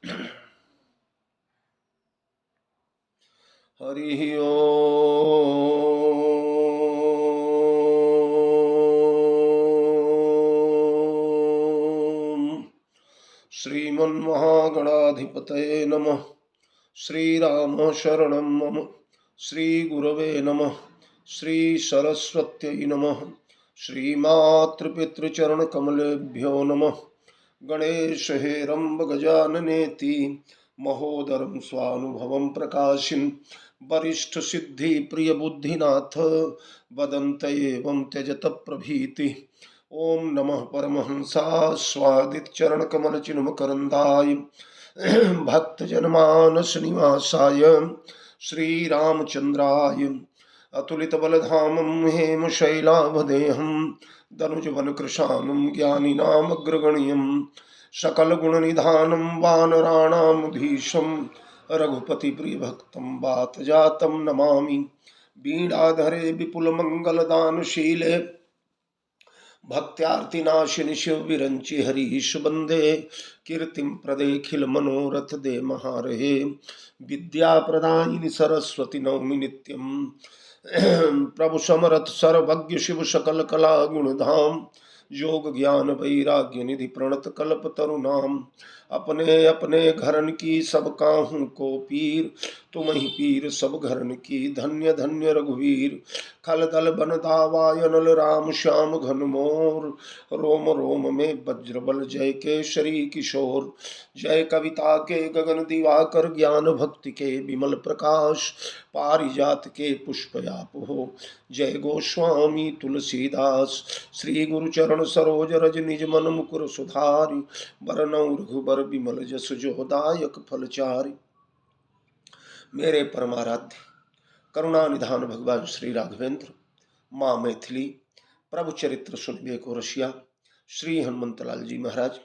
हरि ओम। श्रीमन्महागणाधिपतये नमः। श्रीराम शरणं मम। श्रीगुरवे नमः। श्रीसरस्वत्यै नमः। श्रीमातृपितृचरणकमलेभ्यो नमः। गणेश हेरम्ब गजाननेति महोदरं स्वानुभवं प्रकाशिन् वरिष्ठ सिद्धि प्रिय बुद्धिनाथ वदन्त एवं त्यजत प्रभीति। ओम नमः परमहंसा स्वादित चरण कमल चिन्ह करंदाय भक्त जनमानस निवासाय श्रीरामचंद्राय अतुलित बलधामं हेम शैलावदेहं दनुजवन कृशानं ज्ञानिनामग्रगण्यं सकल गुण निधानं वानराणामधीशं रघुपति प्रिय भक्तं वात जातं नमामि। बीणाधरे विपुल मंगल दानशीले भक्त्यार्तिनाशिनि शिव विरंचि हरीश बंदे कीर्तिं प्रदेखिल मनोरथ दे महारहे। विद्या प्रदायिनि सरस्वती नौमि नित्यं प्रभु समरथ सर्वज्ञ शिव सकल कला गुणधाम योग ज्ञान वैराग्य निधि प्रणत कल्प तरुणाम। अपने अपने घरन की सब काहू को पीर तुम ही पीर सब घरन की धन्य धन्य रघुवीर। खल दल बन दावायनल राम श्याम घन मोर रोम रोम में वज्र बल जय केशरी किशोर। जय कविता के गगन दिवाकर ज्ञान भक्ति के विमल प्रकाश पारिजात के पुष्प आप हो। जय गोस्वामी तुलसीदास श्री गुरु चरण सरोज रज निज मन मुकुर सुधारि बरनउँ रघुबर विमल जस जो दायक फलचारि। मेरे परमाराध्य करुणा निधान भगवान श्री राघवेंद्र माँ मैथिली प्रभु चरित्र सुनबे को रसिया श्री हनुमंतलाल जी महाराज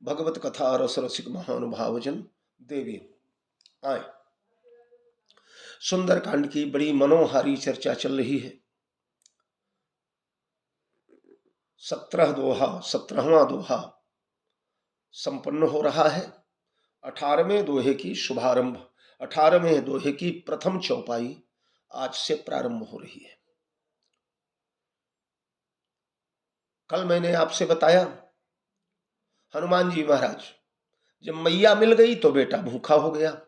भगवत कथा रस रसिक महानुभावजन देवी आए। सुंदर कांड की बड़ी मनोहारी चर्चा चल रही है। 17वां दोहा संपन्न हो रहा है। 18वें दोहे की शुभारंभ 18वें दोहे की प्रथम चौपाई आज से प्रारंभ हो रही है। कल मैंने आपसे बताया हनुमान जी महाराज जब मैया मिल गई तो बेटा भूखा हो गया।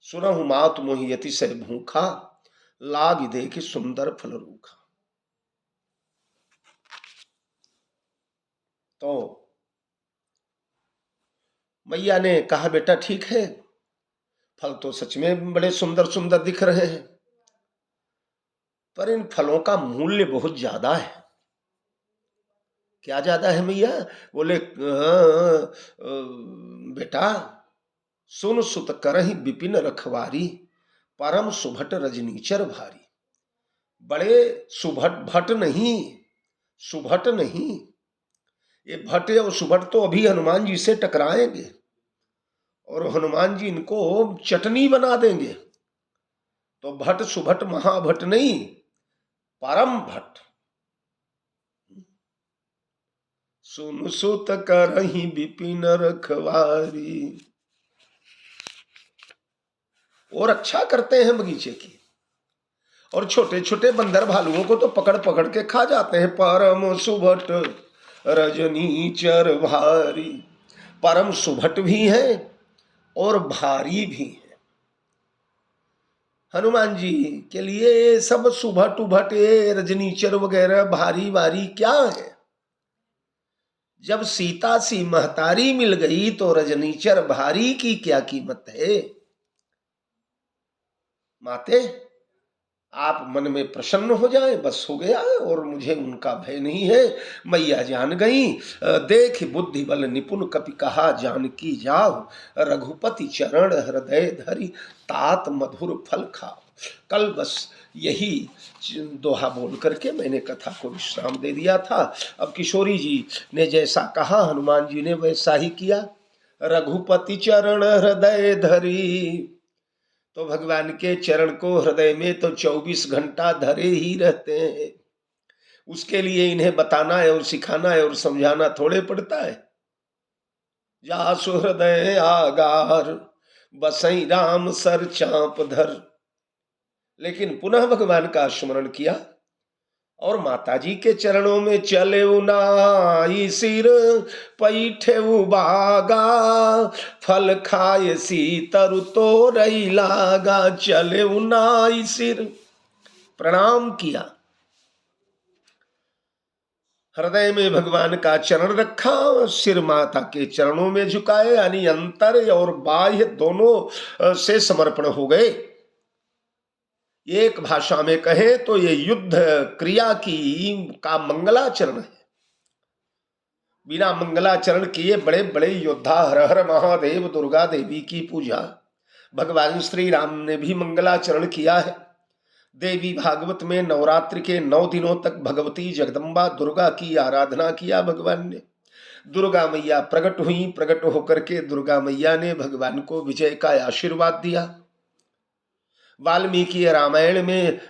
सुनहु मात मोहि अतिशय भूखा लाग देख सुंदर फल रूखा। तो मैया ने कहा बेटा ठीक है, फल तो सच में बड़े सुंदर सुंदर दिख रहे हैं, पर इन फलों का मूल्य बहुत ज्यादा है। क्या ज्यादा है मैया? बोले बेटा सुन सुत करहि विपिन रखवारी परम सुभट रजनीचर भारी। बड़े भट नहीं, सुभट नहीं, ये भट और सुभट तो अभी हनुमान जी से टकराएंगे और हनुमान जी इनको चटनी बना देंगे। तो भट सुभट महाभट नहीं, परम भट। सुन सुत करहि विपिन रखवारी, और रक्षा करते हैं बगीचे की, और छोटे छोटे बंदर भालुओं को तो पकड़ पकड़ के खा जाते हैं। परम सुभट रजनीचर भारी, परम सुभट भी है और भारी भी है। हनुमान जी के लिए सब सुभट उभट रजनीचर वगैरह भारी वारी क्या है? जब सीता सी महतारी मिल गई तो रजनीचर भारी की क्या कीमत है? माते आप मन में प्रसन्न हो जाए, बस हो गया, और मुझे उनका भय नहीं है। मैया जान गई। देख बुद्धि बल निपुण कपि कहा जानकी जाओ रघुपति चरण हृदय धरि तात मधुर फल खाओ। कल बस यही दोहा बोल करके मैंने कथा को विश्राम दे दिया था। अब किशोरी जी ने जैसा कहा हनुमान जी ने वैसा ही किया। रघुपति चरण हृदय धरि, तो भगवान के चरण को हृदय में तो 24 घंटा धरे ही रहते हैं। उसके लिए इन्हें बताना है और सिखाना है और समझाना थोड़े पड़ता है। जासु हृदय आगार, बसई राम सर चाप धर। लेकिन पुनः भगवान का स्मरण किया और माताजी के चरणों में चले नाई सिर पैठे बागा, फल खाए सी तरु तो रही लागा। चले नाई सिर, प्रणाम किया, हृदय में भगवान का चरण रखा, सिर माता के चरणों में झुकाए, यानी अंतर और बाह्य दोनों से समर्पण हो गए। एक भाषा में कहे तो ये युद्ध क्रिया का मंगलाचरण है। बिना मंगलाचरण किए बड़े बड़े योद्धा हर हर महादेव दुर्गा देवी की पूजा, भगवान श्री राम ने भी मंगलाचरण किया है। देवी भागवत में नवरात्रि के 9 दिनों तक भगवती जगदम्बा दुर्गा की आराधना किया भगवान ने। दुर्गा मैया प्रकट हुई, प्रकट होकर के दुर्गा मैया ने भगवान को विजय का आशीर्वाद दिया। वाल्मीकि रामायण में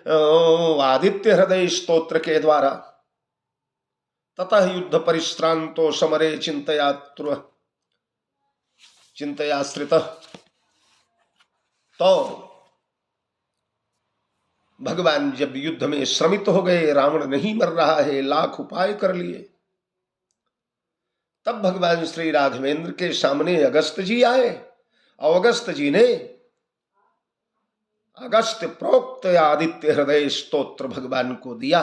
आदित्य हृदय स्तोत्र के द्वारा ततः युद्ध परिश्रांतो समरे चिंतयाश्रित, तो भगवान जब युद्ध में श्रमित हो गए, रावण नहीं मर रहा है, लाख उपाय कर लिए, तब भगवान श्री राघवेंद्र के सामने अगस्त जी आए और अगस्त जी ने अगस्त प्रोक्त आदित्य हृदय स्तोत्र भगवान को दिया।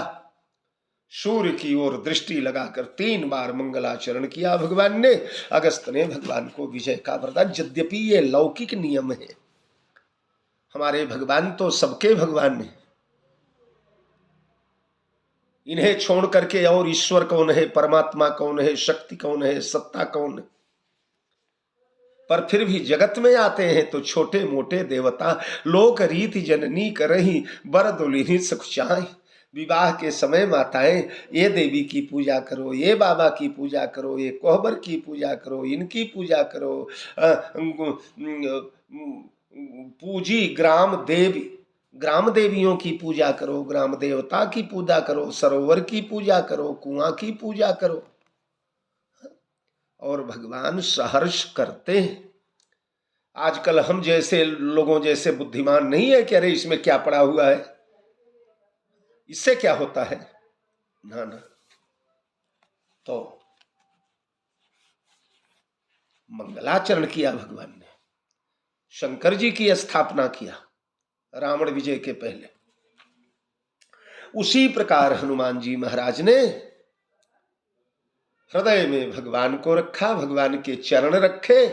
सूर्य की ओर दृष्टि लगाकर 3 बार मंगलाचरण किया भगवान ने। अगस्त ने भगवान को विजय का वरदान, यद्यपि ये लौकिक नियम है, हमारे भगवान तो सबके भगवान है, इन्हें छोड़ करके और ईश्वर कौन है, परमात्मा कौन है, शक्ति कौन है, सत्ता कौन है। पर फिर भी जगत में आते हैं तो छोटे मोटे देवता, लोक रीति जननी करही बर दुल्हिनी सुख चाहे। विवाह के समय माताएं ये देवी की पूजा करो, ये बाबा की पूजा करो, ये कोहबर की पूजा करो, इनकी पूजा करो, पूजी ग्राम देवियों की पूजा करो, ग्राम देवता की पूजा करो, सरोवर की पूजा करो, कुआं की पूजा करो, और भगवान सहर्ष करते हैं। आजकल हम जैसे लोगों जैसे बुद्धिमान नहीं है कि अरे इसमें क्या पड़ा हुआ है, इससे क्या होता है, ना ना। तो मंगलाचरण किया भगवान ने, शंकर जी की स्थापना किया रावण विजय के पहले। उसी प्रकार हनुमान जी महाराज ने हृदय में भगवान को रखा, भगवान के चरण रखे।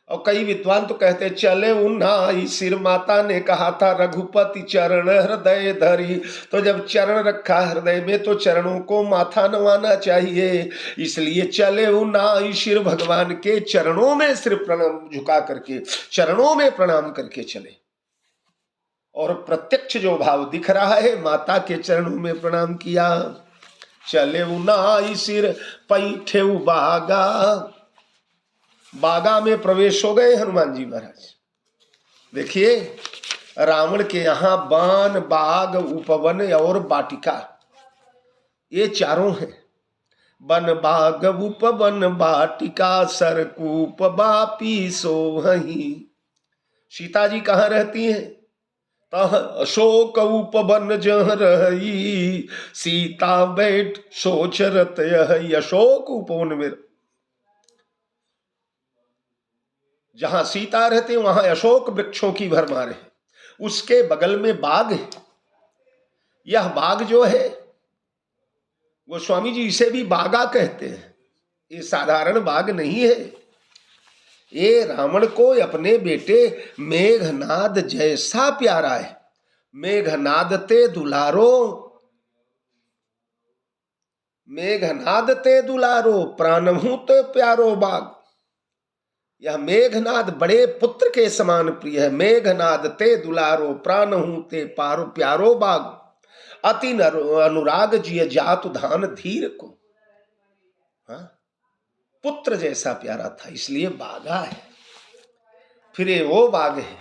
और कई विद्वान तो कहते चले उन्नाई सिर, माता ने कहा था रघुपति चरण हृदय धरी। तो जब चरण रखा हृदय में तो चरणों को माथा नवाना चाहिए, इसलिए चले उन्नाई सिर, भगवान के चरणों में सिर प्रणाम झुका करके, चरणों में प्रणाम करके चले। और प्रत्यक्ष जो भाव दिख रहा है, माता के चरणों में प्रणाम किया। चले उन्नाई सिर पैठे बागा, बागा में प्रवेश हो गए हनुमान जी महाराज। देखिए रावण के यहां बान, बाग, उपवन और बाटिका, ये चारों हैं। बन बाग उपवन बाटिका, सरकूप बापी सोहही। सीता जी कहाँ रहती हैं? तह अशोक उपवन जह रही, सीता बैठ सोच रत यही। अशोक उपवन में जहां सीता रहते वहां अशोक वृक्षों की भरमार है, उसके बगल में बाग है। यह बाग जो है गोस्वामी जी इसे भी बागा कहते हैं, ये साधारण बाग नहीं है। ये रावण को अपने बेटे मेघनाद जैसा प्यारा है। मेघनाद ते दुलारो, मेघनाद ते दुलारो, प्राणभूत प्यारो बाग। यह मेघनाद बड़े पुत्र के समान प्रिय है। मेघनाद ते दुलारो, प्राणहू ते पारो प्यारो बाग, अति अनुराग जिय जातु धान धीर को। हाँ? पुत्र जैसा प्यारा था, इसलिए बागा है। फिर ये वो बाग है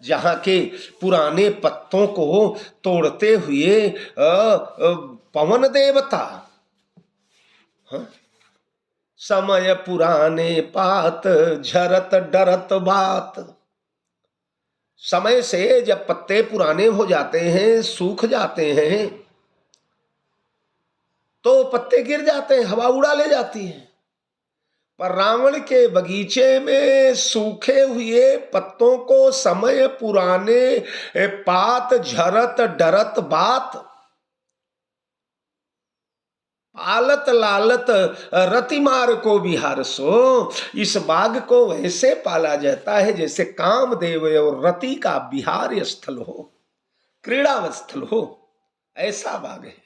जहां के पुराने पत्तों को तोड़ते हुए पवन देवता, हाँ? समय पुराने पात झरत डरत बात। समय से जब पत्ते पुराने हो जाते हैं, सूख जाते हैं, तो पत्ते गिर जाते हैं, हवा उड़ा ले जाती है। पर रावण के बगीचे में सूखे हुए पत्तों को समय पुराने पात झरत डरत बात, पालत लालत रतिमार को बिहार सो। इस बाग को वैसे पाला जाता है जैसे कामदेव और रति का बिहार स्थल हो, क्रीड़ा स्थल हो, ऐसा बाग है।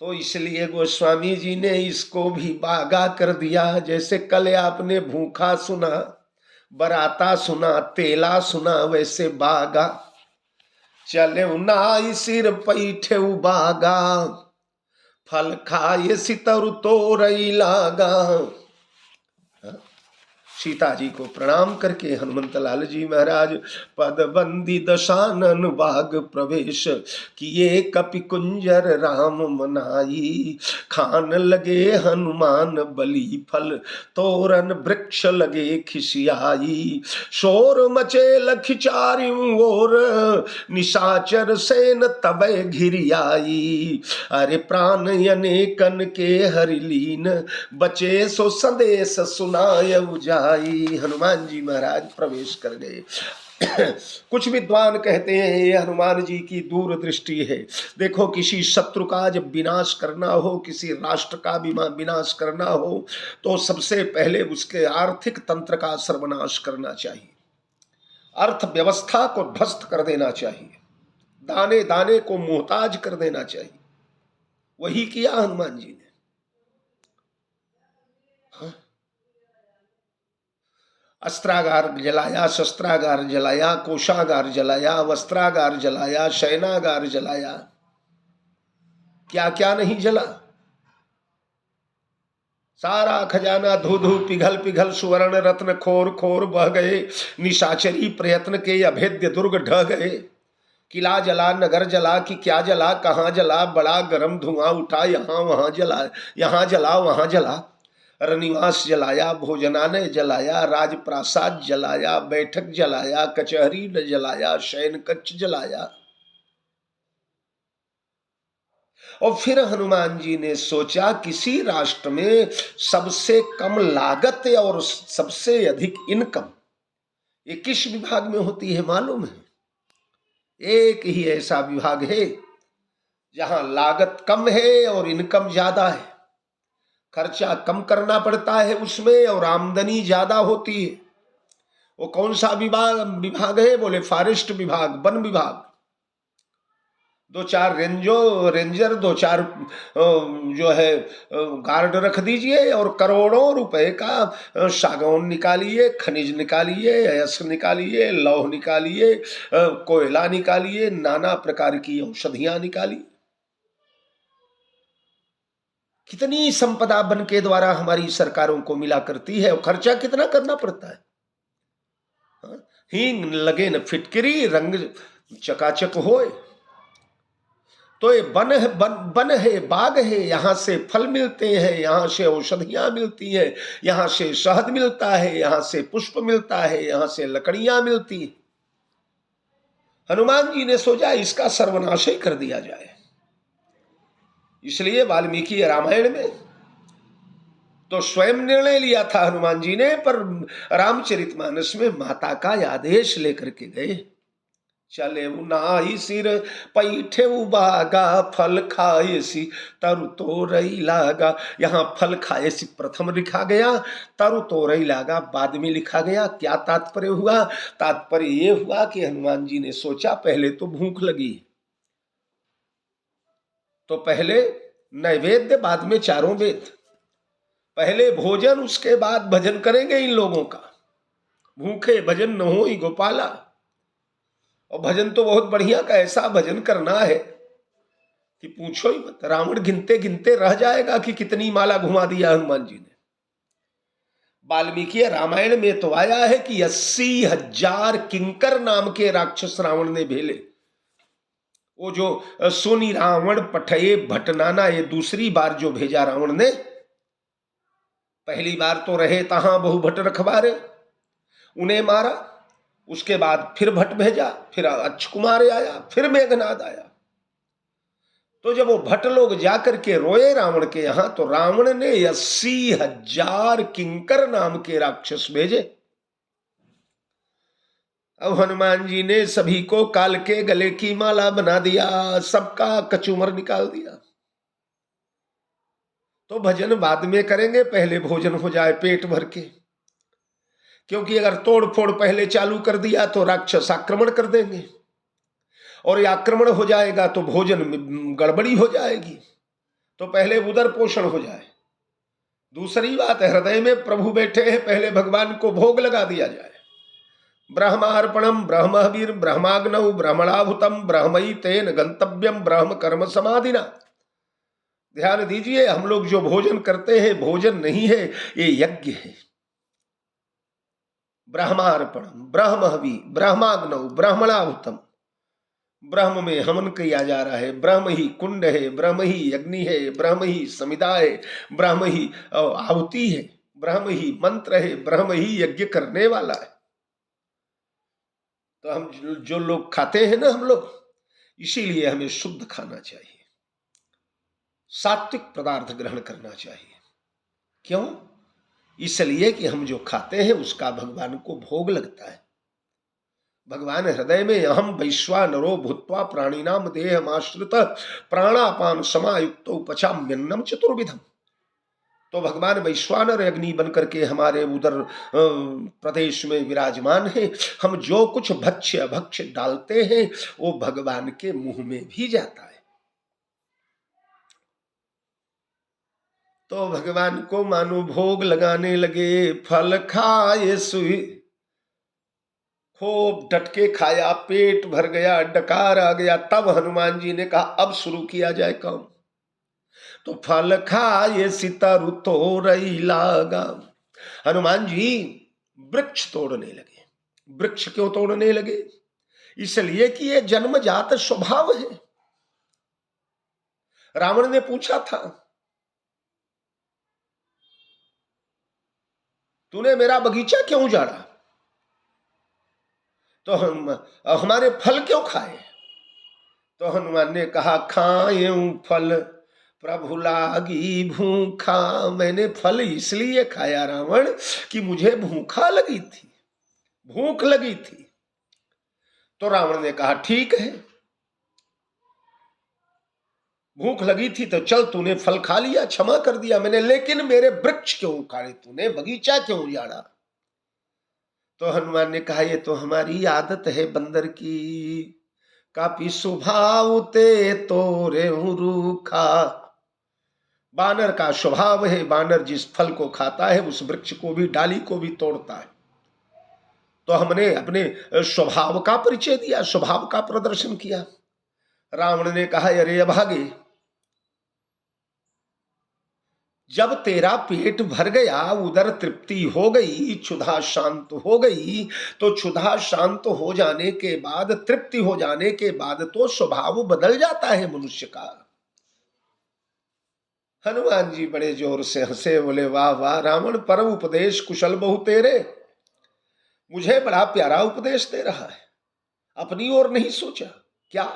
तो इसलिए गोस्वामी जी ने इसको भी बागा कर दिया। जैसे कल आपने भूखा सुना, बराता सुना, तेला सुना, वैसे बागा। चले नाई सिर पैठे बागा, फल खाए सितर तो रही लागा। सीता जी को प्रणाम करके हनुमंत लाल जी महाराज पदबंदी दशानन बाग प्रवेश किए, कपि कुंजर राम मनाई, खान लगे हनुमान बलि फल, तोरन वृक्ष लगे खिसियाई, शोर मचे लख चारियों ओर, निशाचर सेन तबे घिरियाई, अरे प्राण अनेकन के हरिलीन, बचे सो संदेश सुनाय उजाई। हनुमान जी महाराज प्रवेश कर गए। कुछ विद्वान कहते हैं ये हनुमान जी की दूरदृष्टि है। देखो, किसी शत्रु का जब विनाश करना हो, किसी राष्ट्र का विनाश करना हो, तो सबसे पहले उसके आर्थिक तंत्र का सर्वनाश करना चाहिए, अर्थव्यवस्था को ध्वस्त कर देना चाहिए, दाने दाने को मोहताज कर देना चाहिए। वही किया हनुमान जी ने। अस्त्रागार जलाया, शस्त्रागार जलाया, कोषागार जलाया, वस्त्रागार जलाया, शयनागार जलाया, क्या क्या नहीं जला। सारा खजाना धू धू पिघल पिघल सुवर्ण रत्न खोर खोर बह गए, निशाचरी प्रयत्न के अभेद्य दुर्ग ढह गए। किला जला, नगर जला, कि क्या जला, कहाँ जला, बड़ा गर्म धुआं उठा, यहां वहां जला, यहां जला वहां जला। रनिवास जलाया, भोजनालय जलाया, राजप्रासाद जलाया, बैठक जलाया, कचहरी जलाया, शयन कक्ष जलाया। और फिर हनुमान जी ने सोचा, किसी राष्ट्र में सबसे कम लागत और सबसे अधिक इनकम ये किस विभाग में होती है मालूम है? एक ही ऐसा विभाग है जहां लागत कम है और इनकम ज्यादा है। खर्चा कम करना पड़ता है उसमें और आमदनी ज्यादा होती है। वो कौन सा विभाग है? बोले फॉरेस्ट विभाग, वन विभाग। दो चार रेंजर, दो चार जो है गार्ड रख दीजिए और करोड़ों रुपए का सागौन निकालिए, खनिज निकालिए, अयस्क निकालिए, लौह निकालिए, कोयला निकालिए, नाना प्रकार की औषधियां निकालिए। कितनी संपदा वन के द्वारा हमारी सरकारों को मिला करती है और खर्चा कितना करना पड़ता है। हींग लगे न फिटकरी, रंग चकाचक होए। तो ये वन है, बाग है, यहाँ से फल मिलते हैं, यहाँ से औषधियां मिलती हैं, यहाँ से शहद मिलता है, यहाँ से पुष्प मिलता है, यहाँ से लकड़ियां मिलती हैं। हनुमान जी ने सोचा इसका सर्वनाश ही कर दिया जाए। इसलिए वाल्मीकि रामायण में तो स्वयं निर्णय लिया था हनुमान जी ने, पर रामचरितमानस में माता का आदेश लेकर के गए। चले नाई सिर पैठे बागा, फल खाए सी तरु तो रही लागा। यहाँ फल खाए सी प्रथम लिखा गया, तरु तो रही लागा बाद में लिखा गया। क्या तात्पर्य हुआ? तात्पर्य ये हुआ कि हनुमान जी ने सोचा पहले तो भूख लगी, तो पहले नैवेद्य बाद में चारों वेद, पहले भोजन उसके बाद भजन करेंगे इन लोगों का। भूखे भजन न हो ही गोपाला। और भजन तो बहुत बढ़िया का ऐसा भजन करना है कि पूछो ही मत। रावण गिनते गिनते रह जाएगा कि कितनी माला घुमा दिया हनुमान जी ने। वाल्मीकि रामायण में तो आया है कि 80,000 किंकर नाम के राक्षस रावण ने भेले। वो जो सोनी रावण पठये भटनाना, ये दूसरी बार जो भेजा रावण ने। पहली बार तो रहे तहां बहु भट रखवारे, उन्हें मारा। उसके बाद फिर भट भेजा, फिर अक्षकुमार आया, फिर मेघनाद आया। तो जब वो भट लोग जाकर के रोए रावण के यहां, तो रावण ने 80,000 किंकर नाम के राक्षस भेजे। अब हनुमान जी ने सभी को काल के गले की माला बना दिया, सबका कचूमर निकाल दिया। तो भजन बाद में करेंगे, पहले भोजन हो जाए पेट भर के। क्योंकि अगर तोड़ फोड़ पहले चालू कर दिया तो राक्षस आक्रमण कर देंगे, और ये आक्रमण हो जाएगा तो भोजन में गड़बड़ी हो जाएगी। तो पहले उदर पोषण हो जाए। दूसरी बात है, हृदय में प्रभु बैठे हैं, पहले भगवान को भोग लगा दिया जाए। ब्रह्मार्पणम ब्रह्मवीर ब्रह्माग्नौ ब्रह्मणाभुतम ब्रह्मई तेन गंतव्यम ब्रह्म कर्म समाधिना। ध्यान दीजिए, हम लोग जो भोजन करते हैं भोजन नहीं है, ये यज्ञ है। ब्रह्मार्पणम ब्रह्महवि ब्रह्माग्नौ ब्रह्मणाभुतम, ब्रह्म में हवन किया जा रहा है। ब्रह्म ही कुंड है, ब्रह्म ही अग्नि है, ब्रह्म ही समिधा है, ब्रह्म ही आहुति है, ब्रह्म ही मंत्र है, ब्रह्म ही यज्ञ करने वाला है। तो हम जो लोग खाते हैं ना हम लोग, इसीलिए हमें शुद्ध खाना चाहिए, सात्विक पदार्थ ग्रहण करना चाहिए। क्यों? इसलिए कि हम जो खाते हैं उसका भगवान को भोग लगता है। भगवान हृदय में अहम वैश्वानरो भूत्वा प्राणिनाम देहमाश्रित प्राणापान समायुक्त उपचाम्यन्नम चतुर्विधम। तो भगवान वैश्वानर अग्नि बनकर के हमारे उधर प्रदेश में विराजमान है। हम जो कुछ भक्ष्य भक्ष्य डालते हैं वो भगवान के मुंह में भी जाता है। तो भगवान को मानो भोग लगाने लगे। फल खाए सुई, खूब डटके खाया, पेट भर गया, डकार आ गया। तब हनुमान जी ने कहा अब शुरू किया जाए काम। तो फल खाए सितरु तोरई लागा। हनुमान जी वृक्ष तोड़ने लगे। वृक्ष क्यों तोड़ने लगे? इसलिए कि ये जन्मजात स्वभाव है। रावण ने पूछा था, तूने मेरा बगीचा क्यों उजाड़ा? तो हमारे फल क्यों खाए? तो हनुमान ने कहा, खाएं फल प्रभु लागी भूखा। मैंने फल इसलिए खाया रावण कि मुझे भूखा लगी थी, भूख लगी थी। तो रावण ने कहा ठीक है, भूख लगी थी तो चल, तूने फल खा लिया, क्षमा कर दिया मैंने, लेकिन मेरे वृक्ष क्यों उखाड़े तूने, बगीचा क्यों उजाड़ा? तो हनुमान ने कहा, ये तो हमारी आदत है बंदर की, काफी स्वभाव ते तोरे रूखा। बानर का स्वभाव है, बानर जिस फल को खाता है उस वृक्ष को भी, डाली को भी तोड़ता है। तो हमने अपने स्वभाव का परिचय दिया, स्वभाव का प्रदर्शन किया। रावण ने कहा, अरे अभागे, जब तेरा पेट भर गया, उदर तृप्ति हो गई, क्षुधा शांत हो गई, तो क्षुधा शांत हो जाने के बाद, तृप्ति हो जाने के बाद तो स्वभाव बदल जाता है मनुष्य का। हनुमान जी बड़े जोर से हंसे, बोले वाह वाह रावण, परम उपदेश कुशल बहु तेरे। मुझे बड़ा प्यारा उपदेश दे रहा है, अपनी ओर नहीं सोचा। क्या?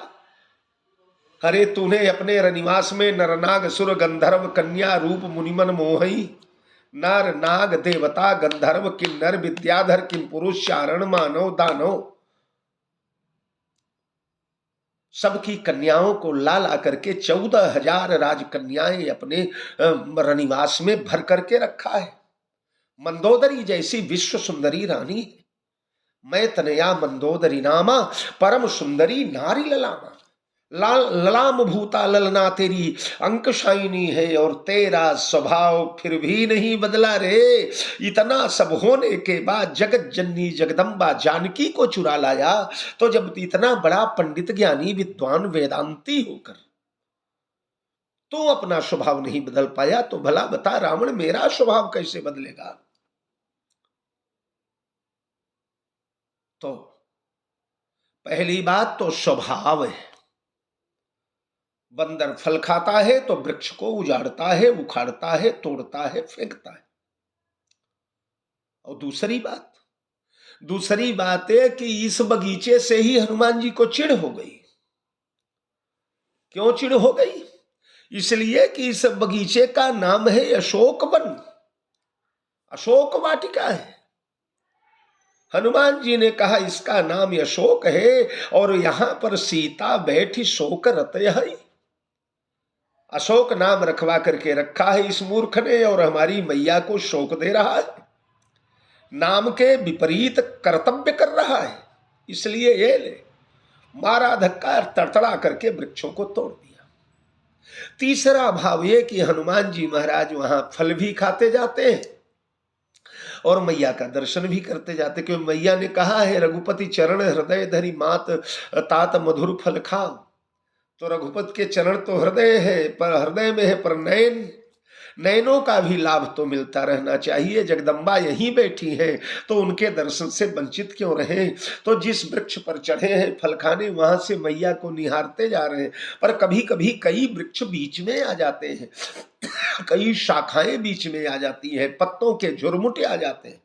अरे तूने अपने रनिवास में नरनाग सुर गंधर्व कन्या रूप मुनिमन मोहई, नर नाग देवता गंधर्व किन्नर विद्याधर किम पुरुष चारण मानव दानव, सबकी कन्याओं को ला ला करके 14,000 राजकन्याएं अपने रनिवास में भर करके रखा है। मंदोदरी जैसी विश्व सुंदरी रानी है। मैं तनया मंदोदरी नामा, परम सुंदरी नारी ललामा। ललाम भूता ललना तेरी अंकशाइनी है, और तेरा स्वभाव फिर भी नहीं बदला रे। इतना सब होने के बाद जगत जननी जगदम्बा जानकी को चुरा लाया, तो जब इतना बड़ा पंडित ज्ञानी विद्वान वेदांती होकर तो अपना स्वभाव नहीं बदल पाया, तो भला बता रावण मेरा स्वभाव कैसे बदलेगा? तो पहली बात तो स्वभाव है, बंदर फल खाता है तो वृक्ष को उजाड़ता है, उखाड़ता है, तोड़ता है, फेंकता है। और दूसरी बात है कि इस बगीचे से ही हनुमान जी को चिढ़ हो गई। क्यों चिढ़ हो गई? इसलिए कि इस बगीचे का नाम है अशोक वन, अशोक वाटिका है। हनुमान जी ने कहा इसका नाम अशोक है और यहां पर सीता बैठी शोक रत है। अशोक नाम रखवा करके रखा है इस मूर्ख ने और हमारी मैया को शोक दे रहा है, नाम के विपरीत कर्तव्य कर रहा है। इसलिए ये ले मारा धक्का, तड़तड़ा करके वृक्षों को तोड़ दिया। तीसरा भाव ये कि हनुमान जी महाराज वहां फल भी खाते जाते हैं और मैया का दर्शन भी करते जाते, क्योंकि मैया ने कहा है रघुपति चरण हृदय धरी मात तात मधुर फल खाओ। तो रघुपति के चरण तो हृदय है, पर हृदय में है, पर नयनों का भी लाभ तो मिलता रहना चाहिए। जगदम्बा यहीं बैठी है तो उनके दर्शन से वंचित क्यों रहे? तो जिस वृक्ष पर चढ़े हैं फल खाने, वहां से मैया को निहारते जा रहे हैं। पर कभी कभी कई वृक्ष बीच में आ जाते हैं, कई शाखाएं बीच में आ जाती हैं, पत्तों के झुरमुटे आ जाते हैं।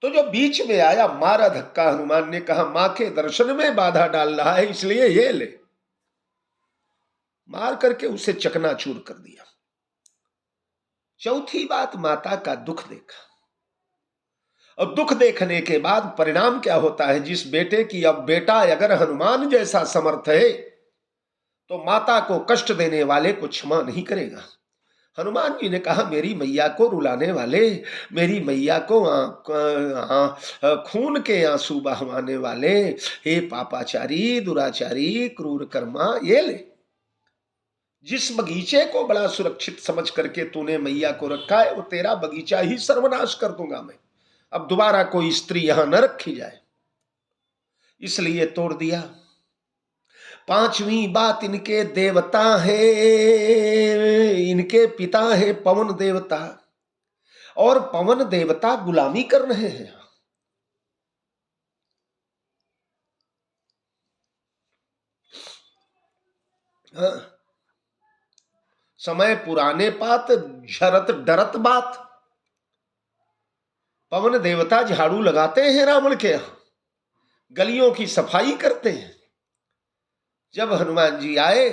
तो जो बीच में आया मारा धक्का, हनुमान ने कहा मां के दर्शन में बाधा डाल रहा है, इसलिए ये ले, मार करके उसे चकनाचूर कर दिया। चौथी बात, माता का दुख देखा। और दुख देखने के बाद परिणाम क्या होता है? जिस बेटे की, अब बेटा अगर हनुमान जैसा समर्थ है तो माता को कष्ट देने वाले को क्षमा नहीं करेगा। हनुमान जी ने कहा मेरी मैया को रुलाने वाले, मेरी मैया को खून के आंसू बहवाने वाले, हे पापाचारी, दुराचारी, क्रूर कर्मा, ये ले, जिस बगीचे को बड़ा सुरक्षित समझ करके तूने मैया को रखा है वो तेरा बगीचा ही सर्वनाश कर दूंगा मैं। अब दोबारा कोई स्त्री यहां न रखी जाए, इसलिए तोड़ दिया। पांचवी बात, इनके देवता है, इनके पिता है पवन देवता, और पवन देवता गुलामी कर रहे हैं। हाँ। समय पुराने पात, झरत डरत बात। पवन देवता झाड़ू लगाते हैं रावण के यहां, गलियों की सफाई करते हैं। जब हनुमान जी आए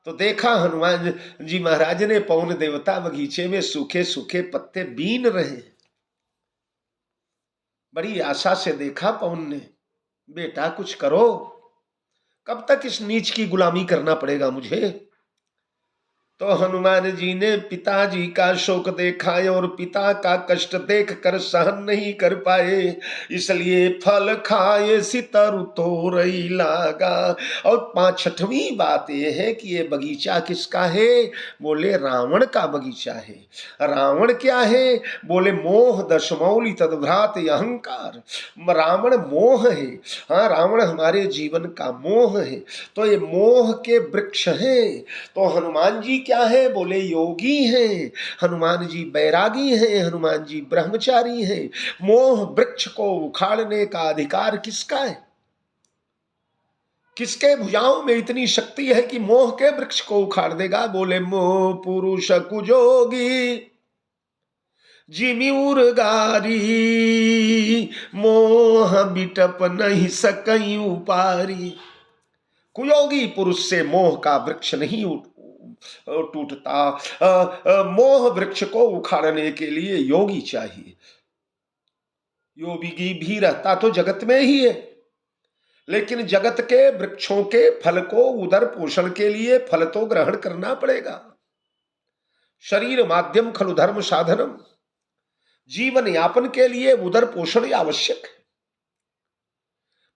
तो देखा हनुमान जी महाराज ने पवन देवता बगीचे में सूखे सूखे पत्ते बीन रहे। बड़ी आशा से देखा पवन ने, बेटा कुछ करो, कब तक इस नीच की गुलामी करना पड़ेगा मुझे? तो हनुमान जी ने पिताजी का शोक देखा और पिता का कष्ट देख कर सहन नहीं कर पाए, इसलिए फल खाए सितरु तोरई लागा। और छठवीं बात यह है कि ये बगीचा किसका है? बोले रावण का बगीचा है। रावण क्या है? बोले मोह दशमौली तद्भ्रात अहंकार। रावण मोह है। हाँ, रावण हमारे जीवन का मोह है। तो ये मोह के वृक्ष हैं। तो हनुमान जी क्या है? बोले योगी हैं। हनुमान जी बैरागी हैं, हनुमान जी ब्रह्मचारी हैं। मोह वृक्ष को उखाड़ने का अधिकार किसका है? किसके भुजाओं में इतनी शक्ति है कि मोह के वृक्ष को उखाड़ देगा? बोले मोह पुरुष कुजोगी जिमि उर्गारी, मोह बिटप नहीं सकई उपारी। कुयोगी पुरुष से मोह का वृक्ष नहीं टूटता। मोह वृक्ष को उखाड़ने के लिए योगी चाहिए। योगी भी रहता तो जगत में ही है, लेकिन जगत के वृक्षों के फल को उदर पोषण के लिए फल तो ग्रहण करना पड़ेगा। शरीर माध्यम खलु धर्म साधनम, जीवन यापन के लिए उदर पोषण आवश्यक है।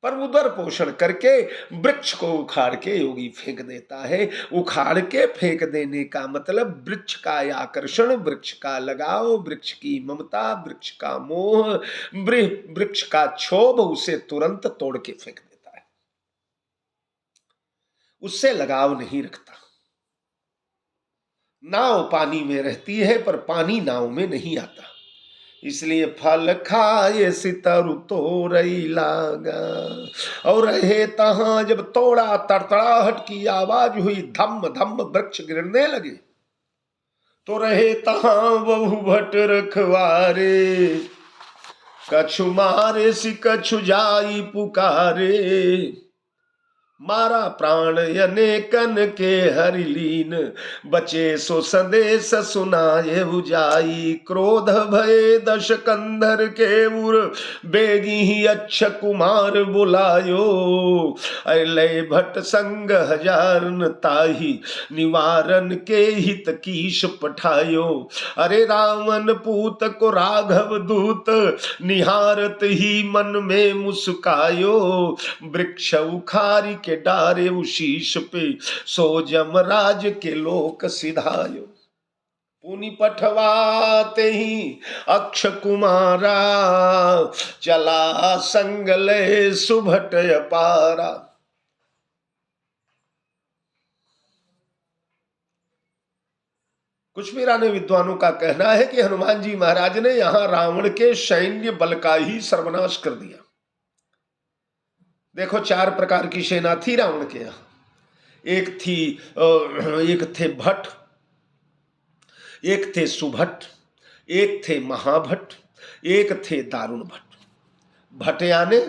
पर उदर पोषण करके वृक्ष को उखाड़ के योगी फेंक देता है। उखाड़ के फेंक देने का मतलब वृक्ष का आकर्षण, वृक्ष का लगाव, वृक्ष की ममता, वृक्ष का मोह, वृक्ष का क्षोभ उसे तुरंत तोड़ के फेंक देता है, उससे लगाव नहीं रखता। नाव पानी में रहती है पर पानी नाव में नहीं आता। इसलिए फल खाए सितरु तोरई लागा। और रहे तहां जब तोड़ा, तड़तड़ाहट की आवाज हुई, धम धम वृक्ष गिरने लगे। तो रहे तहां बहु भट रखवारे, कछु मारे सि कछु जाई पुकारे। मारा प्राण अनेकन के हरिलीन, बचे सो संदेश सुनाए बुझाई। क्रोध भय दश कंधर के उर, बेगी ही अच्छ कुमार बुलायो। अले भट्ट संग हजारन ताही, निवारण के हित कीश पठायो। अरे रावण पूत को राघव दूत, निहारत ही मन में मुस्कायो। वृक्ष उखारी के डारे शीश पे, सो जमराज के लोक सिधायो। पुनि पठवाते ही अक्ष कुमारा, चला संग ले सुभट अपारा। कुछ वीराने विद्वानों का कहना है कि हनुमान जी महाराज ने यहां रावण के सैन्य बल का ही सर्वनाश कर दिया। देखो 4 प्रकार की सेना थी रावण के यहां। एक थे भट्ट, एक थे सुभट्ट, एक थे महाभट्ट, एक थे दारुण भट्ट। भट्ट यानी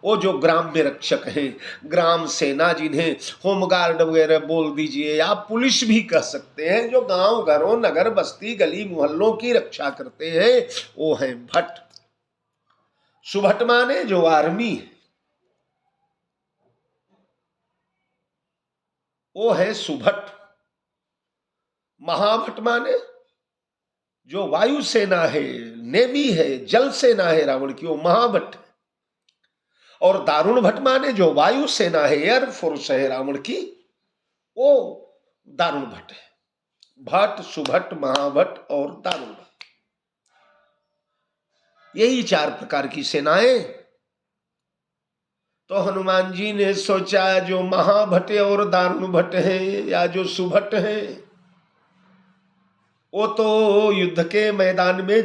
वो जो ग्राम में रक्षक हैं, ग्राम सेना, जिन्हें होमगार्ड वगैरह बोल दीजिए, आप पुलिस भी कह सकते हैं, जो गांव घरों नगर बस्ती गली मोहल्लों की रक्षा करते हैं, वो हैं भट्ट। सुभट्ट माने जो आर्मी है, वो है सुभट्ट। महाभट्ट माने जो वायु सेना है, नेवी है, जल सेना है रावण की, वो महाभट्ट है। और दारुण भट्ट माने जो वायु सेना है, एयर फोर्स है रावण की, वो दारुण भट्ट है। भट्ट, सुभट्ट, महाभट्ट और दारुण भट्ट, यही 4 प्रकार की सेनाएं। तो हनुमान जी ने सोचा जो महाभट्ट और दारुण भट्ट हैं या जो सुभट्ट हैं, वो तो युद्ध के मैदान में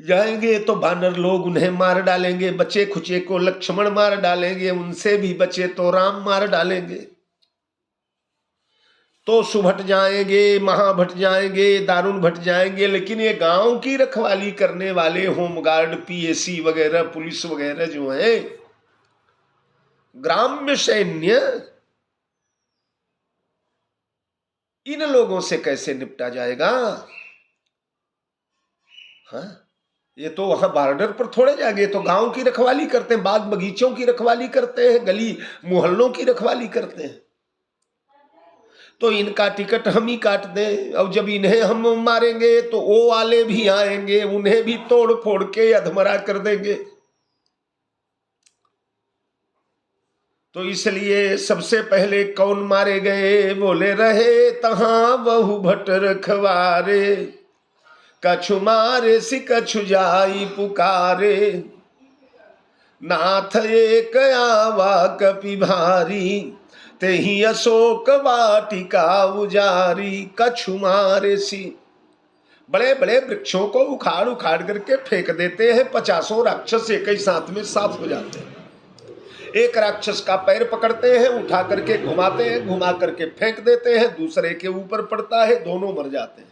जाएंगे तो बानर लोग उन्हें मार डालेंगे, बचे खुचे को लक्ष्मण मार डालेंगे, उनसे भी बचे तो राम मार डालेंगे। तो सुभट जाएंगे, महाभट जाएंगे, दारुण भट जाएंगे, लेकिन ये गांव की रखवाली करने वाले होमगार्ड, पीएसी वगैरह, पुलिस वगैरह जो है, ग्राम्य सैन्य, इन लोगों से कैसे निपटा जाएगा? हाँ, ये तो वहां बॉर्डर पर थोड़े जाएंगे, तो गांव की रखवाली करते हैं, बाग बगीचों की रखवाली करते हैं, गली मोहल्लों की रखवाली करते हैं। तो इनका टिकट हम ही काट दें, और जब इन्हें हम मारेंगे तो वो वाले भी आएंगे, उन्हें भी तोड़ फोड़ के अधमरा कर देंगे। तो इसलिए सबसे पहले कौन मारे गए? बोले रहे तहां बहु भट रखवारे, कछु मारे सि कछु जाई पुकारे। नाथ एक आवा कपि भारी, तेहि अशोक वाटिका उजारी। कछु मारे सी, बड़े बड़े वृक्षों को उखाड़ उखाड़ करके फेंक देते हैं। 50 राक्षस एक ही साथ में साफ हो जाते हैं। एक राक्षस का पैर पकड़ते हैं, उठा करके घुमाते हैं, घुमा करके फेंक देते हैं, दूसरे के ऊपर पड़ता है, दोनों मर जाते हैं।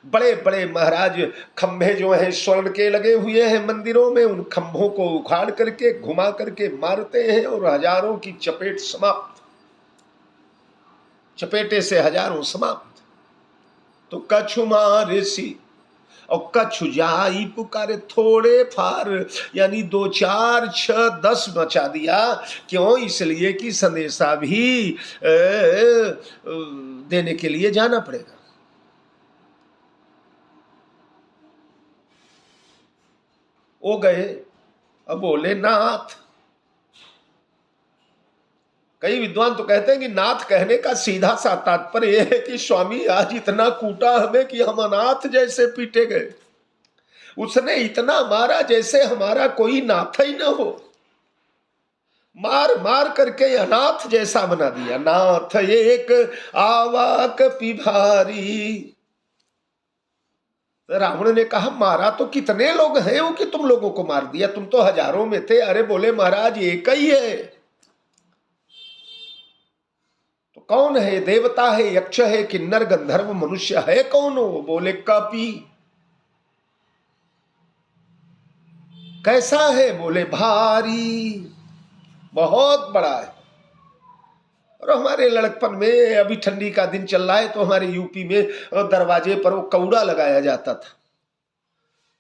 बड़े बड़े महाराज खंभे जो हैं स्वर्ण के लगे हुए हैं मंदिरों में, उन खंभों को उखाड़ करके घुमा करके मारते हैं और हजारों की चपेट समाप्त, चपेटे से हजारों समाप्त। तो कछु मारे सी और कछु जाई पुकारे, थोड़े फार यानी 2 4 6 10 बचा दिया। क्यों? इसलिए कि संदेशा भी देने के लिए जाना पड़ेगा। वो गए, अब बोले नाथ। कई विद्वान तो कहते हैं कि नाथ कहने का सीधा सा तात्पर्य यह है कि स्वामी आज इतना कूटा हमें कि हम अनाथ जैसे पीटे गए। उसने इतना मारा जैसे हमारा कोई नाथ ही न हो, मार मार करके अनाथ जैसा बना दिया। नाथ एक आवा कपि भारी, तो रावण ने कहा मारा तो कितने लोग हैं वो कि तुम लोगों को मार दिया, तुम तो हजारों में थे। अरे बोले महाराज एक ही है। तो कौन है? देवता है, यक्ष है, किन्नर गंधर्व मनुष्य है? कौन हो? बोले कपि। कैसा है? बोले भारी, बहुत बड़ा है। और हमारे लड़कपन में, अभी ठंडी का दिन चल रहा है तो हमारे यूपी में दरवाजे पर वो कौड़ा लगाया जाता था।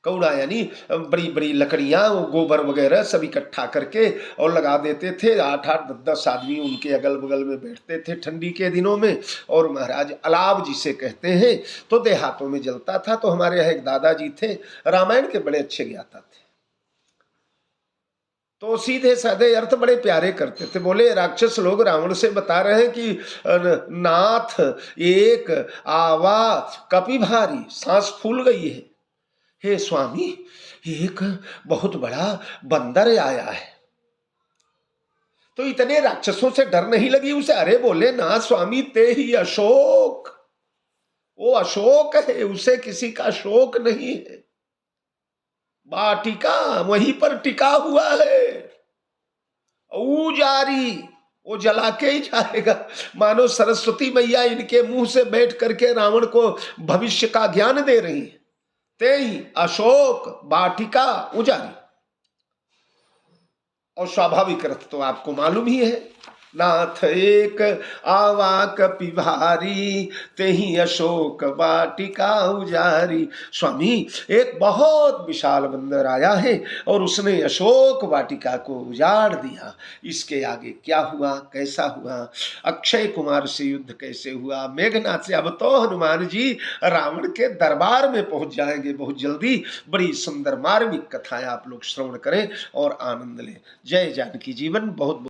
कौड़ा यानी बड़ी बड़ी लकड़ियां, वो गोबर वगैरह सब इकट्ठा करके और लगा देते थे। 8-8 10 आदमी उनके अगल बगल में बैठते थे ठंडी के दिनों में। और महाराज अलाव जिसे कहते हैं तो देहातों में जलता था। तो हमारे यहाँ एक दादाजी थे, रामायण के बड़े अच्छे ज्ञाता थे। तो सीधे साधे अर्थ बड़े प्यारे करते थे। बोले राक्षस लोग रावण से बता रहे हैं कि नाथ एक आवा कपि भारी, सांस फूल गई है। हे स्वामी, एक बहुत बड़ा बंदर आया है। तो इतने राक्षसों से डर नहीं लगी उसे? अरे बोले ना स्वामी, ते ही अशोक, वो अशोक है, उसे किसी का शोक नहीं है। वाटिका वहीं पर टिका हुआ है। ऊजारी, वो जला के ही जाएगा। मानो सरस्वती मैया इनके मुंह से बैठ करके रावण को भविष्य का ज्ञान दे रही है। ते ही अशोक वाटिका उजारी। और स्वाभाविक अर्थ तो आपको मालूम ही है, नाथ एक आवा कपि भारी, तेहि अशोक वाटिका उजारी। स्वामी, एक बहुत विशाल बंदर आया है और उसने अशोक वाटिका को उजाड़ दिया। इसके आगे क्या हुआ, कैसा हुआ, अक्षय कुमार से युद्ध कैसे हुआ, मेघनाथ से, अब तो हनुमान जी रावण के दरबार में पहुंच जाएंगे बहुत जल्दी। बड़ी सुंदर मार्मिक कथाएं आप लोग श्रवण करें और आनंद लें। जय जानकी जीवन। बहुत